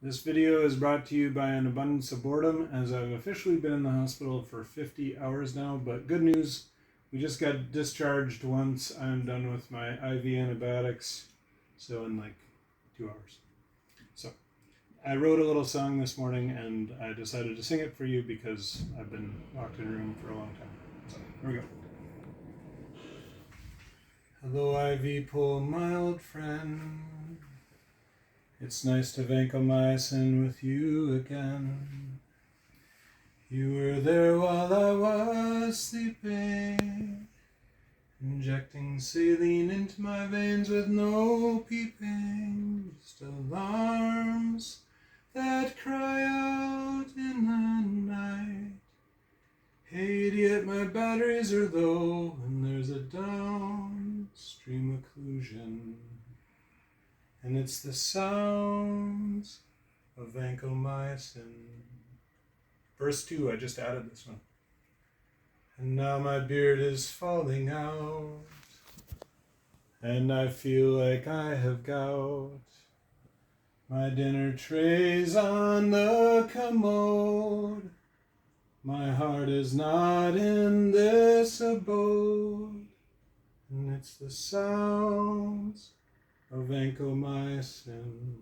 This video is brought to you by an abundance of boredom, as I've officially been in the hospital for 50 hours now, but good news, we just got discharged once I'm done with my IV antibiotics, so in like 2 hours. So I wrote a little song this morning and I decided to sing it for you because I've been locked in a room for a long time. So here we go. Hello, IV pull, my old friend. It's nice to vancomycin with you again. You were there while I was sleeping, injecting saline into my veins with no peeping, just alarms that cry out in the night. Hey idiot, my batteries are low and there's a downstream occlusion. And it's the sounds of vancomycin. Verse 2, I just added this one. And now my beard is falling out, and I feel like I have gout. My dinner tray's on the commode. My heart is not in this abode. And it's the sounds of vancomycin,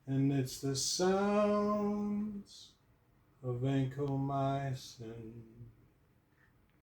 and it's the sounds of vancomycin.